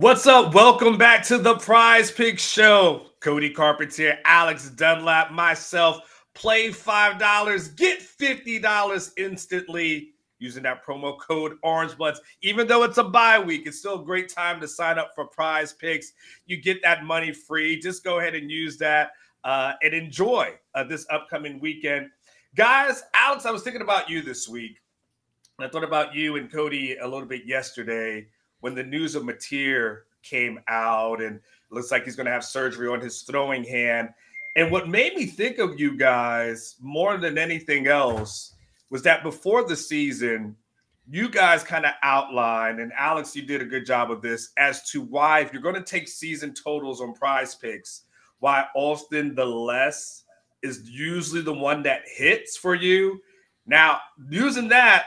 What's up? Welcome back to the Prize Pick Show. Cody Carpenter, Alex Dunlap, myself. Play $5, get $50 instantly using that promo code OrangeBloods. Even though it's a bye week, it's still a great time to sign up for Prize Picks. You get that money free. Just go ahead and use that and enjoy this upcoming weekend. Guys, Alex, I was thinking about you this week. I thought about you and Cody a little bit yesterday when the news of Mateer came out, and it looks like he's going to have surgery on his throwing hand. And what made me think of you guys more than anything else was that before the season, you guys kind of outlined, and Alex, you did a good job of this, as to why, if you're going to take season totals on Prize Picks, why often the less is usually the one that hits for you. Now, using that,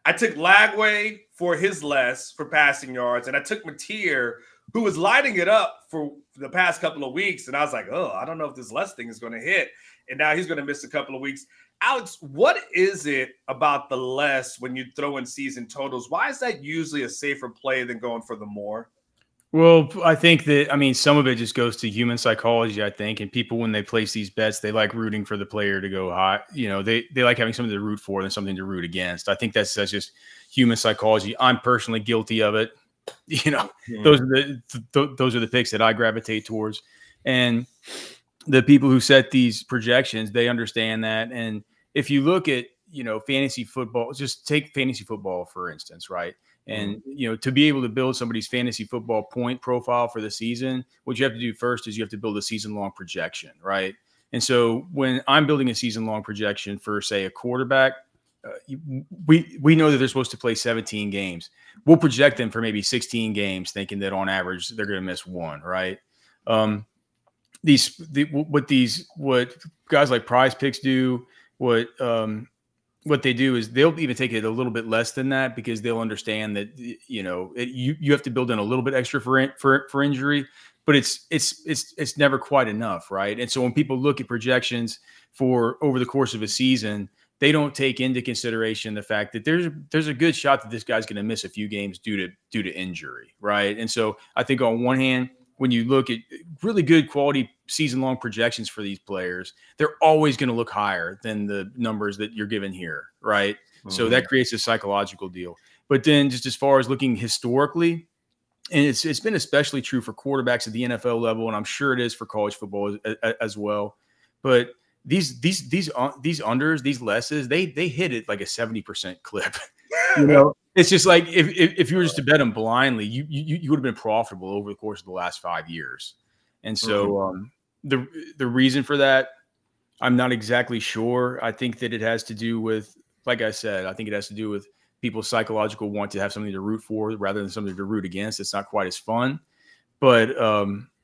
I took Lagway for his less for passing yards, and I took Mateer, who was lighting it up for the past couple of weeks, and I was like, oh, I don't know if this less thing is going to hit, and now he's going to miss a couple of weeks. Alex, what is it about the less when you throw in season totals? Why is that usually a safer play than going for the more? Well, I think that, some of it just goes to human psychology, I think. And people, when they place these bets, they like rooting for the player to go high. You know, they like having something to root for than something to root against. I think that's just human psychology. I'm personally guilty of it. You know, those are the picks that I gravitate towards. And the people who set these projections, they understand that. And if you look at, fantasy football, just take fantasy football, for instance, right? And, to be able to build somebody's fantasy football point profile for the season, what you have to do first is you have to build a season-long projection, right? And so when I'm building a season-long projection for, say, a quarterback, we know that they're supposed to play 17 games. We'll project them for maybe 16 games, thinking that on average they're going to miss one, right? What guys like Prize Picks do, what they do is they'll even take it a little bit less than that, because they'll understand that, you have to build in a little bit extra for injury, but it's never quite enough. Right. And so when people look at projections for over the course of a season, they don't take into consideration the fact that there's a good shot that this guy's going to miss a few games due to injury. Right. And so I think on one hand, when you look at really good quality season-long projections for these players, they're always going to look higher than the numbers that you're given here, right? Mm-hmm. So that creates a psychological deal. But then just as far as looking historically, and it's been especially true for quarterbacks at the NFL level, and I'm sure it is for college football as well. But these unders, these lesses, they hit it like a 70% clip. It's just like if you were just to bet them blindly, you would have been profitable over the course of the last 5 years. And so the reason for that, I'm not exactly sure. I think that it has to do with, like I said, I think it has to do with people's psychological want to have something to root for rather than something to root against. It's not quite as fun. But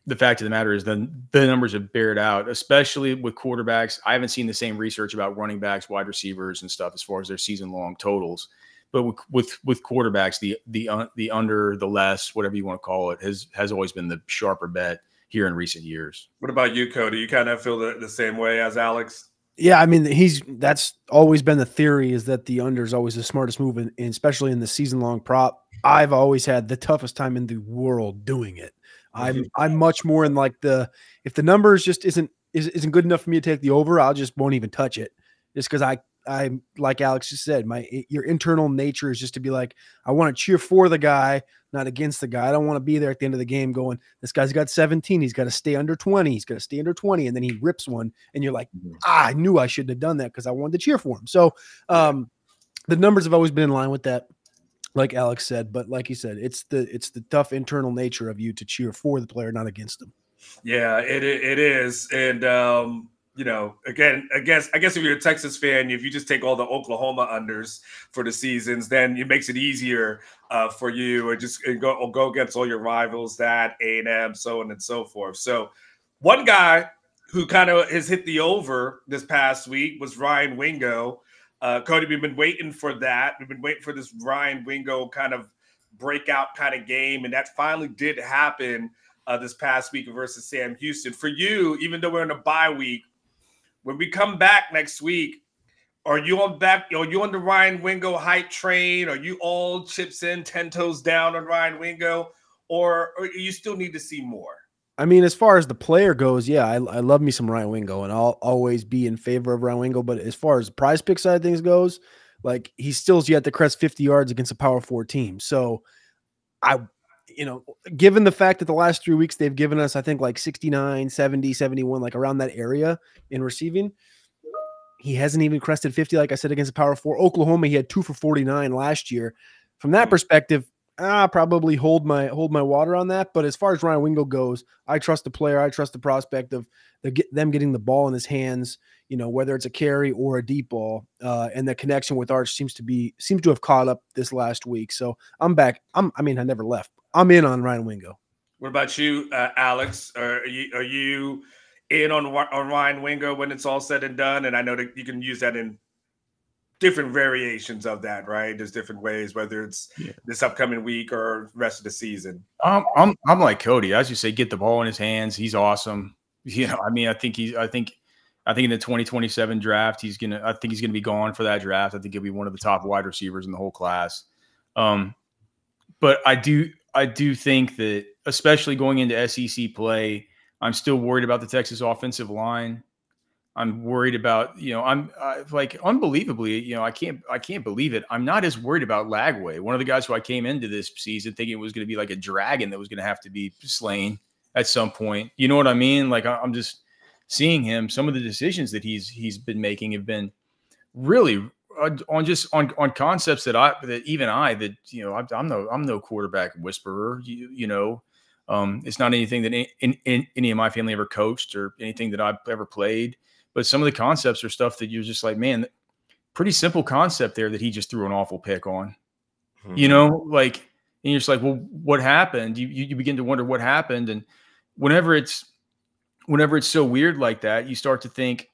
the fact of the matter is the numbers have bared out, especially with quarterbacks. I haven't seen the same research about running backs, wide receivers, and stuff as far as their season-long totals. But with quarterbacks, the under, the less, whatever you want to call it, has always been the sharper bet here in recent years. What about you, Cody? You kind of feel the same way as Alex? Yeah, that's always been the theory, is that the under is always the smartest move, and especially in the season-long prop. I've always had the toughest time in the world doing it. I'm much more in like if the numbers just isn't good enough for me to take the over, I'll just won't even touch it, just because I'm like Alex just said, your internal nature is just to be like, I want to cheer for the guy, not against the guy. I don't want to be there at the end of the game going, this guy's got 17. He's got to stay under 20. He's got to stay under 20. And then he rips one. And you're like, I knew I shouldn't have done that because I wanted to cheer for him. So the numbers have always been in line with that, like Alex said. But like he said, it's the tough internal nature of you to cheer for the player, not against them. Yeah, it is. And, again, I guess if you're a Texas fan, if you just take all the Oklahoma unders for the seasons, then it makes it easier for you, or just go against all your rivals, that A&M, so on and so forth. So one guy who kind of has hit the over this past week was Ryan Wingo. Cody, we've been waiting for that. We've been waiting for this Ryan Wingo kind of breakout kind of game, and that finally did happen this past week versus Sam Houston. For you, even though we're in a bye week, when we come back next week, are you on the Ryan Wingo hype train? Are you all chips in, 10 toes down on Ryan Wingo? or you still need to see more? I mean, as far as the player goes, yeah, I love me some Ryan Wingo, and I'll always be in favor of Ryan Wingo. But as far as the prize pick side of things goes, like he still's yet to crest 50 yards against a power 4 team. So I, given the fact that the last 3 weeks they've given us, I think like 69, 70, 71, like around that area in receiving, he hasn't even crested 50, like I said, against a power 4. Oklahoma, he had 2 for 49 last year. From that perspective, I probably hold my water on that. But as far as Ryan Wingo goes, I trust the player. I trust the prospect of them getting the ball in his hands, whether it's a carry or a deep ball. And the connection with Arch seems to have caught up this last week. So I'm back. I never left. I'm in on Ryan Wingo. What about you, Alex? Are you in on Ryan Wingo when it's all said and done? And I know that you can use that in different variations of that, right? There's different ways, whether it's this upcoming week or rest of the season. I'm like Cody, as you say, get the ball in his hands. He's awesome. I think in the 2027 draft, he's gonna be gone for that draft. I think he'll be one of the top wide receivers in the whole class. But I do think that, especially going into SEC play, I'm still worried about the Texas offensive line. I'm worried about, unbelievably, I can't believe it. I'm not as worried about Lagway, one of the guys who I came into this season thinking it was going to be like a dragon that was going to have to be slain at some point. You know what I mean? Like, I'm just seeing him. Some of the decisions that he's been making have been really on concepts that I'm no quarterback whisperer. It's not anything that any of my family ever coached or anything that I've ever played. But some of the concepts are stuff that you're just like, man, pretty simple concept there that he just threw an awful pick on. And you're just like, well, what happened? You begin to wonder what happened. And whenever it's so weird like that, you start to think,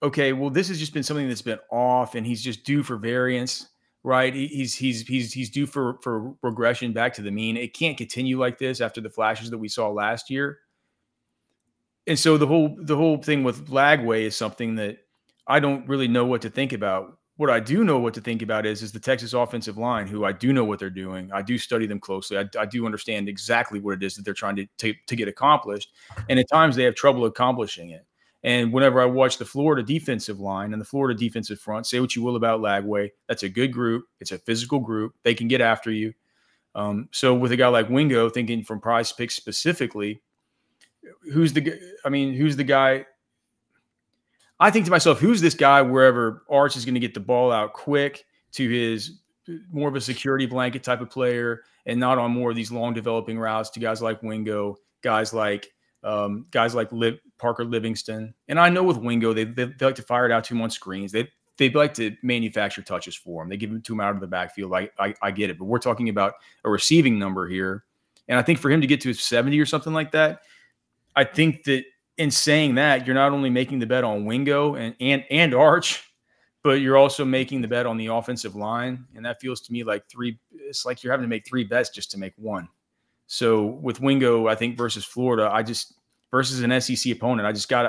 okay, well, this has just been something that's been off, and he's just due for variance, right? He's due for regression back to the mean. It can't continue like this after the flashes that we saw last year. And so the whole thing with Lagway is something that I don't really know what to think about. What I do know what to think about is the Texas offensive line, who I do know what they're doing. I do study them closely. I do understand exactly what it is that they're trying to get accomplished. And at times they have trouble accomplishing it. And whenever I watch the Florida defensive line and the Florida defensive front, say what you will about Lagway, that's a good group. It's a physical group. They can get after you. So with a guy like Wingo, thinking from Prize Picks specifically, who's the guy? I think to myself, who's this guy wherever Arch is going to get the ball out quick to his more of a security blanket type of player, and not on more of these long developing routes to guys like Wingo, guys like Parker Livingston. And I know with Wingo, they like to fire it out to him on screens. They'd like to manufacture touches for him. They give him to him out of the backfield. I get it, but we're talking about a receiving number here. And I think for him to get to 70 or something like that, I think that in saying that, you're not only making the bet on Wingo and Arch, but you're also making the bet on the offensive line. And that feels to me like it's like you're having to make 3 bets just to make one. So with Wingo, I think versus Florida, versus an SEC opponent,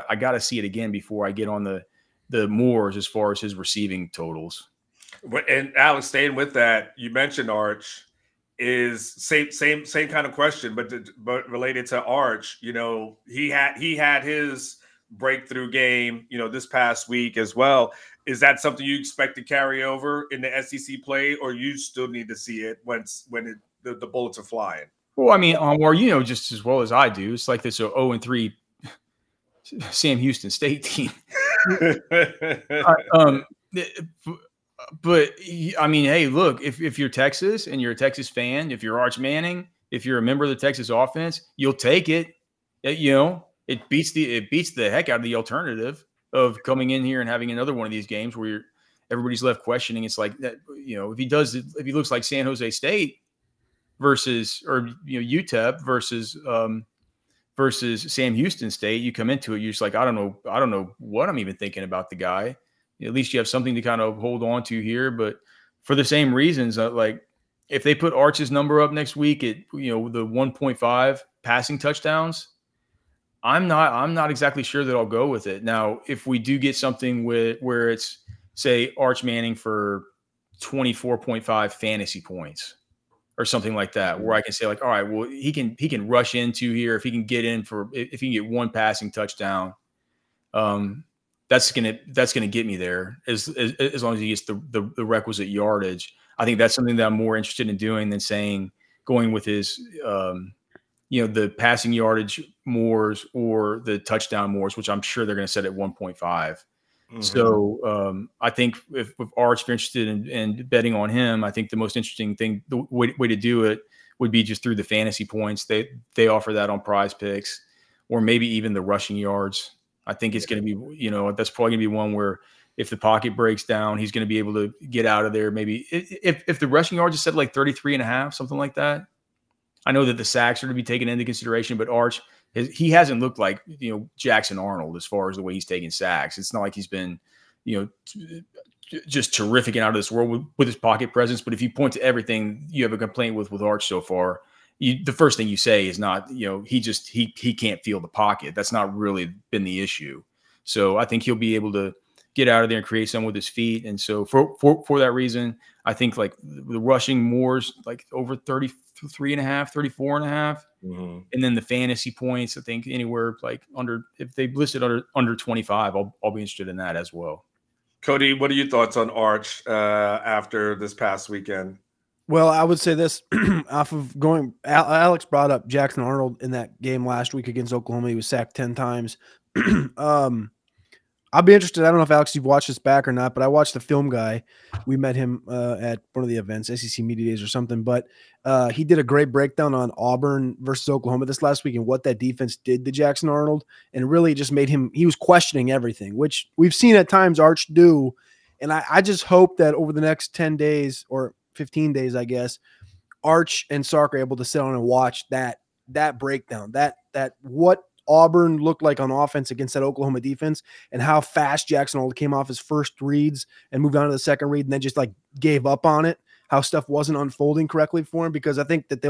I gotta see it again before I get on the Moors as far as his receiving totals. And Alex, staying with that, you mentioned Arch. Is same kind of question, but related to Arch. He had his breakthrough game, this past week as well. Is that something you expect to carry over in the SEC play, or you still need to see it when the bullets are flying? Well, I mean, or just as well as I do, it's like this 0-3 Sam Houston State team. But I mean, hey, look, if you're Texas and you're a Texas fan, if you're Arch Manning, if you're a member of the Texas offense, you'll take it. It beats the heck out of the alternative of coming in here and having another one of these games where everybody's left questioning. It's like that, if he looks like San Jose State versus UTEP versus Sam Houston State, you come into it, you're just like, I don't know what I'm even thinking about the guy. At least you have something to kind of hold on to here. But for the same reasons, like if they put Arch's number up next week at the 1.5 passing touchdowns, I'm not exactly sure that I'll go with it. Now, if we do get something where it's, say, Arch Manning for 24.5 fantasy points, or something like that, where I can say like, all right, well, he can rush into here if he can get in if he can get one passing touchdown. That's gonna get me there as long as he gets the requisite yardage. I think that's something that I'm more interested in doing than going with his the passing yardage mores or the touchdown mores, which I'm sure they're going to set at 1.5. Mm-hmm. So I think if Arch are interested in betting on him, I think the most interesting thing, the way to do it would be just through the fantasy points. They offer that on Prize Picks, or maybe even the rushing yards. I think it's going to be, that's probably going to be one where if the pocket breaks down, he's going to be able to get out of there. Maybe if the rushing yards is set like 33.5, something like that. I know that the sacks are to be taken into consideration, but Arch, he hasn't looked like, Jackson Arnold as far as the way he's taking sacks. It's not like he's been, just terrific and out of this world with his pocket presence. But if you point to everything you have a complaint with Arch so far, the first thing you say is not, he can't feel the pocket. That's not really been the issue. So I think he'll be able to get out of there and create some with his feet. And so for that reason, I think like the rushing mores like over 33.5, 34.5. Mm-hmm. And then the fantasy points, I think anywhere like if they listed under 25, I'll be interested in that as well. Cody, what are your thoughts on Arch after this past weekend? Well, I would say this off of Alex brought up Jackson Arnold in that game last week against Oklahoma. He was sacked 10 times. I'll be interested. I don't know if Alex, you've watched this back or not, but I watched the film guy. We met him at one of the events, SEC Media Days or something, but he did a great breakdown on Auburn versus Oklahoma this last week and what that defense did to Jackson Arnold, and really just made him – he was questioning everything, which we've seen at times Arch do, and I just hope that over the next 10 days or 15 days, I guess, Arch and Sark are able to sit on and watch that breakdown, that what – Auburn looked like on offense against that Oklahoma defense, and how fast Jackson Arnold came off his first reads and moved on to the second read and then just like gave up on it, how stuff wasn't unfolding correctly for him. Because I think that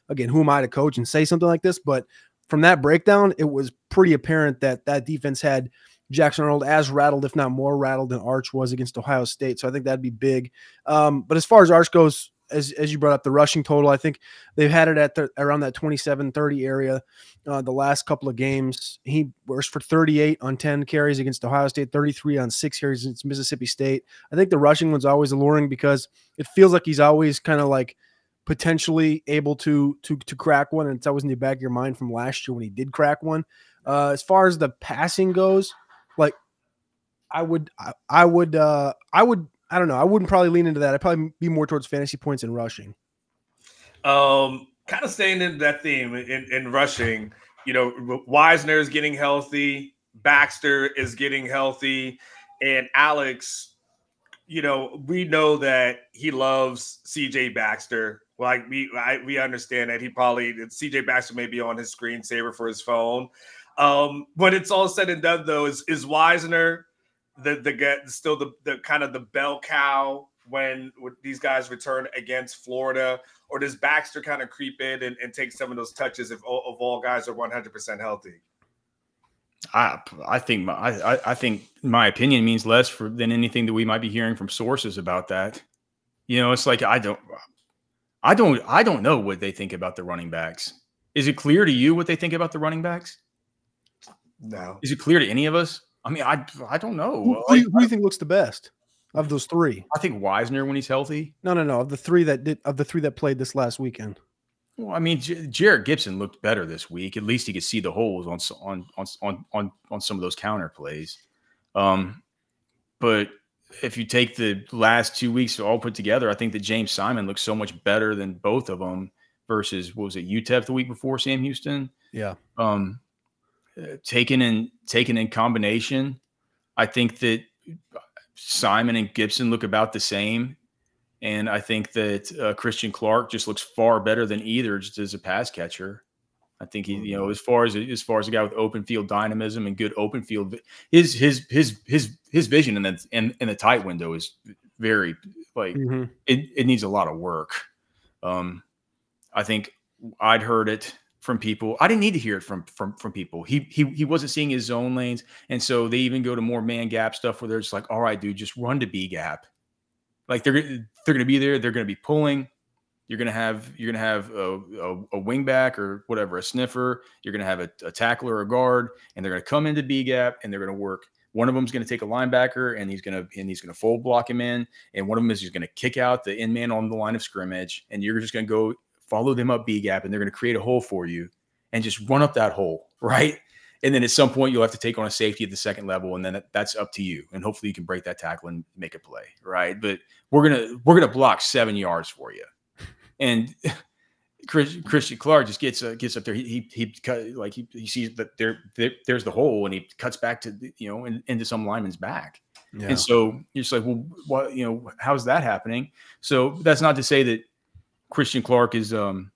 again, who am I to coach and say something like this? But from that breakdown, it was pretty apparent that defense had Jackson Arnold as rattled, if not more rattled than Arch was against Ohio State. So I think that'd be big. But as far as Arch goes, as you brought up the rushing total, I think they've had it at around that 27-30 area the last couple of games. He was for 38 on 10 carries against Ohio State, 33 on 6 carries against Mississippi State. I think the rushing one's always alluring because it feels like he's always kind of like potentially able to crack one, and it's always in the back of your mind from last year when he did crack one. As far as the passing goes, like I don't know. I wouldn't probably lean into that. I'd probably be more towards fantasy points and rushing. Kind of staying in that theme in rushing, Wisner is getting healthy. Baxter is getting healthy. And Alex, we know that he loves CJ Baxter. Like we understand that CJ Baxter may be on his screensaver for his phone. When it's all said and done, though, is Wisner still the kind of the bell cow when these guys return against Florida, or does Baxter kind of creep in and take some of those touches if all guys are 100% healthy? I think my opinion means less than anything that we might be hearing from sources about that. It's like I don't know what they think about the running backs. Is it clear to you what they think about the running backs? No. Is it clear to any of us? I mean, I don't know. Who do you think looks the best of those three? I think Wisner when he's healthy. No. Of the three that played this last weekend. Well, I mean, Jarrett Gibson looked better this week. At least he could see the holes on some of those counter plays. But if you take the last 2 weeks all put together, I think that James Simon looks so much better than both of them versus, what was it, UTEP the week before, Sam Houston? Yeah. Taken in combination, I think that Simon and Gibson look about the same, and I think that Christian Clark just looks far better than either, just as a pass catcher. I think he, as far as a guy with open field dynamism and good open field, his vision in the tight window is very it needs a lot of work. I think I'd heard it from people. I didn't need to hear it from people. He wasn't seeing his zone lanes. And so they even go to more man gap stuff where they're just like, all right, dude, just run to B gap. Like they're going to be there. They're going to be pulling. You're gonna have a wing back or whatever, a sniffer. You're gonna have a tackler or a guard, and they're gonna come into B gap and they're gonna work. One of them is going to take a linebacker and he's going to fold block him in, and one of them is just going to kick out the end man on the line of scrimmage, and you're just going to go follow them up B gap, and they're going to create a hole for you and just run up that hole, right? And then at some point you'll have to take on a safety at the second level, and then that's up to you. And hopefully you can break that tackle and make a play, right? But we're gonna block 7 yards for you, and Christian Clark just gets up there. He sees that there's the hole, and he cuts back to into some lineman's back. Yeah. And so you're just like, well, what, how's that happening? So that's not to say that Christian Clark is not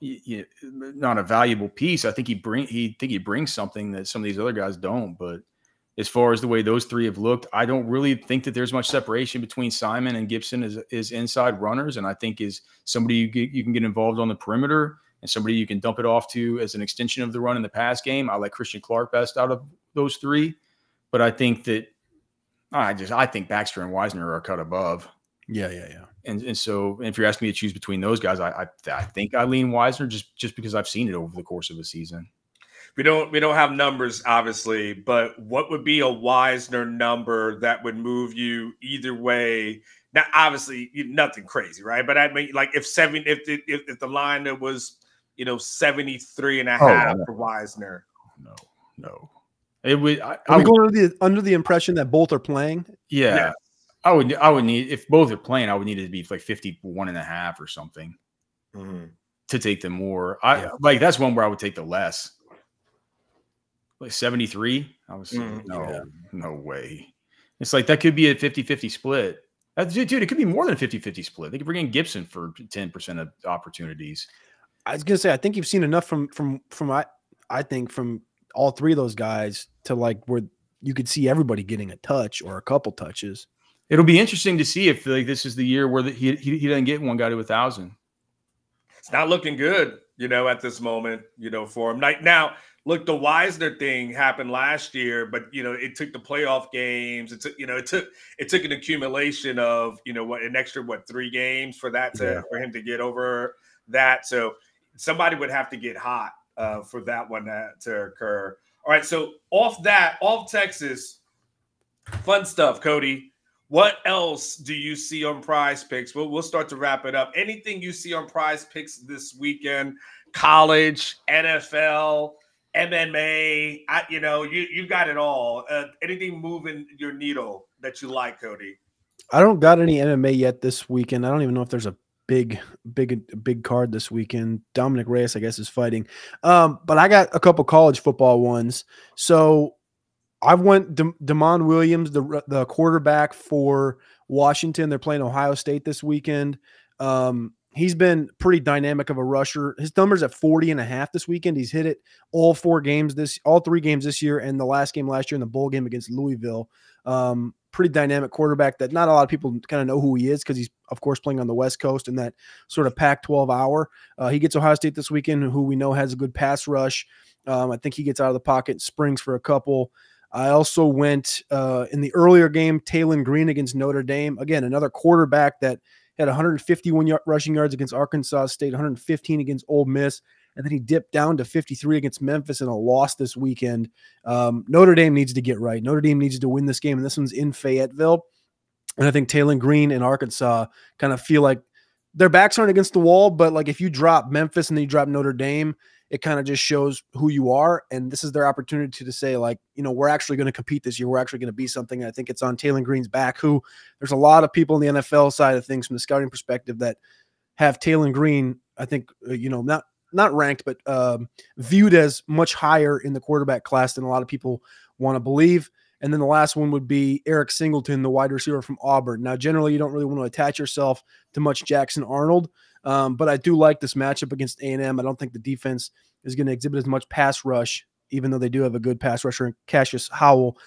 a valuable piece. I think he brings something that some of these other guys don't. But as far as the way those three have looked, I don't really think that there's much separation between Simon and Gibson as inside runners. And I think is somebody you can get involved on the perimeter and somebody you can dump it off to as an extension of the run in the pass game. I like Christian Clark best out of those three. But I think that I think Baxter and Wisner are a cut above. Yeah. And so if you're asking me to choose between those guys, I think I lean Wisner just because I've seen it over the course of a season. We don't have numbers, obviously, but what would be a Wisner number that would move you either way? Now, obviously, nothing crazy, right? But I mean, like if the line that was 73.5 for Wisner. No. It would. Are we going under the impression that both are playing? Yeah. I would need, if both are playing, I would need it to be like 51.5 or something to take the more. Like that's one where I would take the less. Like 73. I was no way. It's like that could be a 50-50 split. Dude, it could be more than a 50-50 split. They could bring in Gibson for 10% of opportunities. I was gonna say, I think you've seen enough from I think from all three of those guys to like where you could see everybody getting a touch or a couple touches. It'll be interesting to see if like this is the year where he doesn't get one guy to 1,000. It's not looking good, at this moment, for him. Now, look, the Wisner thing happened last year, but it took the playoff games. It took an accumulation of an extra 3 games for that for him to get over that. So somebody would have to get hot for that one to occur. All right, so off Texas, fun stuff, Cody. What else do you see on Prize Picks? We'll start to wrap it up. Anything you see on Prize Picks this weekend? College, NFL, MMA. You got it all. Anything moving your needle that you like, Cody? I don't got any MMA yet this weekend. I don't even know if there's a big card this weekend. Dominic Reyes, I guess, is fighting. But I got a couple college football ones. So I went Damon Williams, the quarterback for Washington. They're playing Ohio State this weekend. He's been pretty dynamic of a rusher. His number's at 40.5 this weekend. He's hit it all 3 games this year, and the last game last year in the bowl game against Louisville. Pretty dynamic quarterback that not a lot of people kind of know who he is because he's, of course, playing on the West Coast in that sort of Pac-12 hour. He gets Ohio State this weekend, who we know has a good pass rush. I think he gets out of the pocket, springs for a couple. I also went in the earlier game, Taylon Green against Notre Dame. Again, another quarterback that had 151 rushing yards against Arkansas State, 115 against Ole Miss, and then he dipped down to 53 against Memphis in a loss this weekend. Notre Dame needs to get right. Notre Dame needs to win this game, and this one's in Fayetteville. And I think Taylon Green and Arkansas kind of feel like their backs aren't against the wall, but like if you drop Memphis and then you drop Notre Dame, it kind of just shows who you are. And this is their opportunity to say, like, we're actually going to compete this year. We're actually going to be something. And I think it's on Taylon Green's back, who there's a lot of people in the NFL side of things from the scouting perspective that have Taylon Green, I think, not ranked, but viewed as much higher in the quarterback class than a lot of people want to believe. And then the last one would be Eric Singleton, the wide receiver from Auburn. Now, generally, you don't really want to attach yourself to much Jackson Arnold, but I do like this matchup against A&M. I don't think the defense is going to exhibit as much pass rush, even though they do have a good pass rusher in Cassius Howell,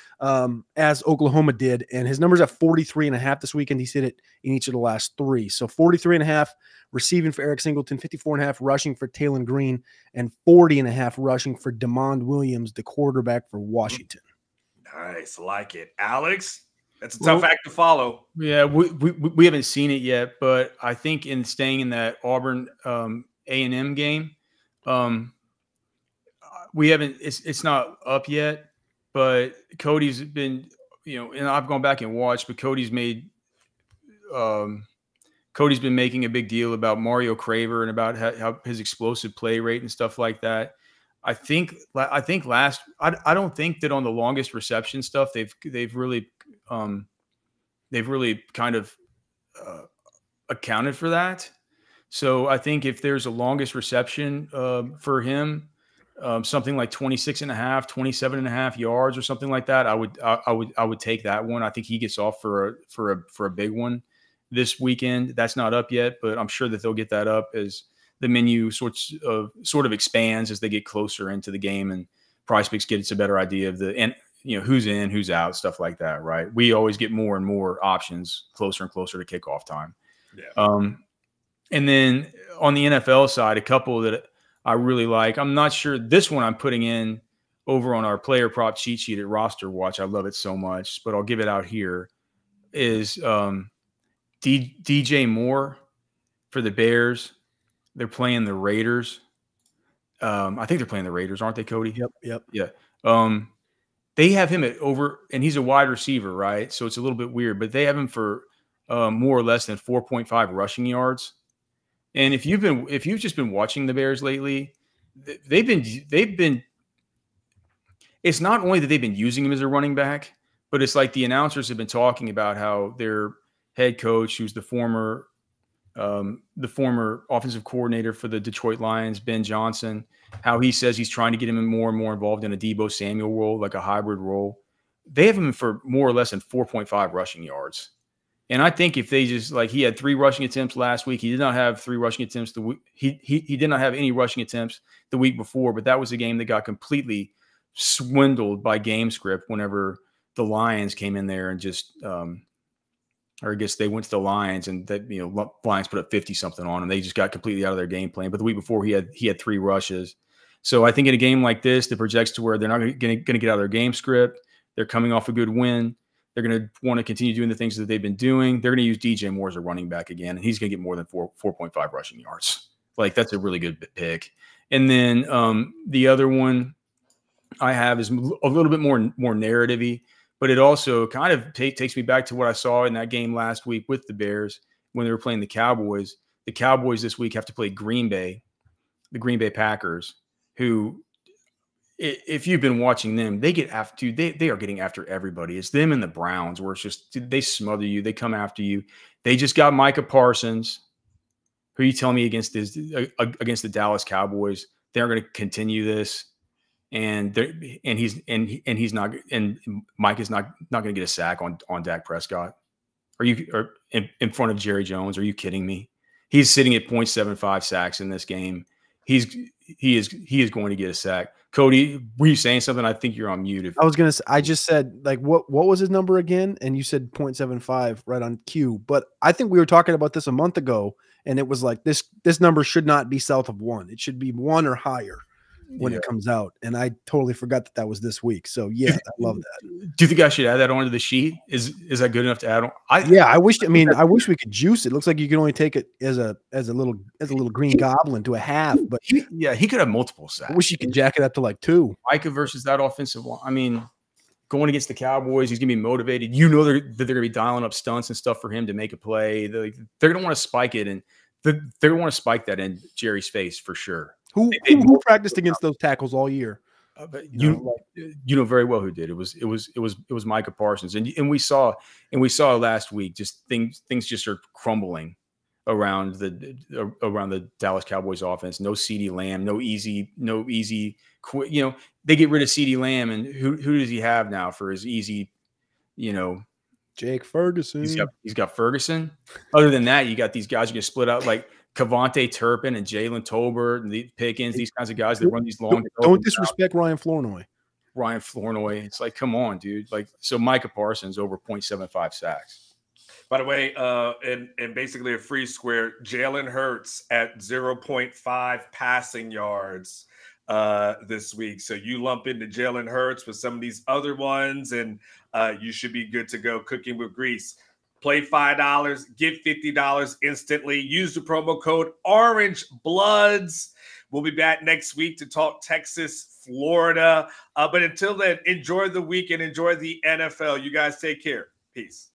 as Oklahoma did. And his number's at 43.5 this weekend. He's hit it in each of the last 3. So 43.5 receiving for Eric Singleton, 54.5 rushing for Taylon Green, and 40.5 rushing for Damon Williams, the quarterback for Washington. Nice. Like it. Alex? That's a tough act to follow. Yeah, we haven't seen it yet, but I think in staying in that Auburn A&M game, we haven't. It's not up yet, but Cody's been, and I've gone back and watched, but Cody's been making a big deal about Mario Craver and about how his explosive play rate and stuff like that. I don't think that on the longest reception stuff they've really kind of accounted for that. So I think if there's a longest reception for him, something like 26 and a half, 27 and a half yards or something like that, I would take that one. I think he gets off for a big one this weekend. That's not up yet, but I'm sure that they'll get that up as the menu sort of expands as they get closer into the game, and PrizePicks gets a better idea of who's in, who's out, stuff like that, right? We always get more and more options closer and closer to kickoff time. Yeah. And then on the NFL side, a couple that I really like. I'm not sure this one I'm putting in over on our player prop cheat sheet at Roster Watch. I love it so much, but I'll give it out here. Is DJ Moore for the Bears. They're playing the Raiders. I think they're playing the Raiders, aren't they, Cody? Yep. Yeah. They have him at over, and he's a wide receiver, right? So it's a little bit weird, but they have him for more or less than 4.5 rushing yards. And if you've just been watching the Bears lately, they've been. It's not only that they've been using him as a running back, but it's like the announcers have been talking about how their head coach, who's the former offensive coordinator for the Detroit Lions, Ben Johnson, how he says he's trying to get him more and more involved in a Deebo Samuel role, like a hybrid role. They have him for more or less than 4.5 rushing yards. And I think if they just, like, he had 3 rushing attempts last week. He did not have 3 rushing attempts the week. He did not have any rushing attempts the week before, but that was a game that got completely swindled by game script whenever the Lions came in there and just or I guess they went to the Lions and that, Lions put up 50 something on them. They just got completely out of their game plan. But the week before he had 3 rushes. So I think in a game like this that projects to where they're not going to get out of their game script, they're coming off a good win. They're going to want to continue doing the things that they've been doing. They're going to use DJ Moore as a running back again, and he's going to get more than 4.5 rushing yards. Like, that's a really good pick. And then the other one I have is a little bit more narrative-y, but it also kind of takes me back to what I saw in that game last week with the Bears when they were playing the Cowboys. The Cowboys this week have to play the Green Bay Packers, who, if you've been watching them, they get after you. They are getting after everybody. It's them and the Browns, where it's just they smother you. They come after you. They just got Micah Parsons. Who are you telling me against the Dallas Cowboys? They're going to continue this, and he's not. And Mike is not going to get a sack on Dak Prescott. Are you in front of Jerry Jones? Are you kidding me? He's sitting at 0.75 sacks in this game. He is going to get a sack. Cody, were you saying something? I think you're on mute. I was going to say, I just said, like, what was his number again? And you said 0.75 right on cue. But I think we were talking about this a month ago, and it was like this number should not be south of 1. It should be 1 or higher when it comes out. And I totally forgot that was this week. So yeah, I love that. Do you think I should add that onto the sheet? Is that good enough to add on? I wish we could juice it. It looks like you can only take it as a little green goblin to a half, but he could have multiple sacks. I wish you could jack it up to like 2. Micah versus that offensive line. I mean, going against the Cowboys, he's gonna be motivated. They're gonna be dialing up stunts and stuff for him to make a play. They're gonna want to spike it, and they're gonna want to spike that in Jerry's face for sure. Who practiced against those tackles all year? But you know very well who did. It was Micah Parsons, and we saw last week just things just are crumbling around the Dallas Cowboys offense. No CeeDee Lamb, no easy. They get rid of CeeDee Lamb, and who does he have now for his easy? Jake Ferguson. He's got Ferguson. Other than that, you got these guys who can split out like Kavontae Turpin and Jalen Tolbert and the Pickens, these kinds of guys that run these long. Don't disrespect Ryan Flournoy. It's like, come on, dude. Like, so Micah Parsons over 0.75 sacks. By the way, and basically a free square, Jalen Hurts at 0.5 passing yards this week. So you lump into Jalen Hurts with some of these other ones, and you should be good to go. Cooking with Grease. Play $5, get $50 instantly. Use the promo code Orange Bloods. We'll be back next week to talk Texas, Florida. But until then, enjoy the week and enjoy the NFL. You guys take care. Peace.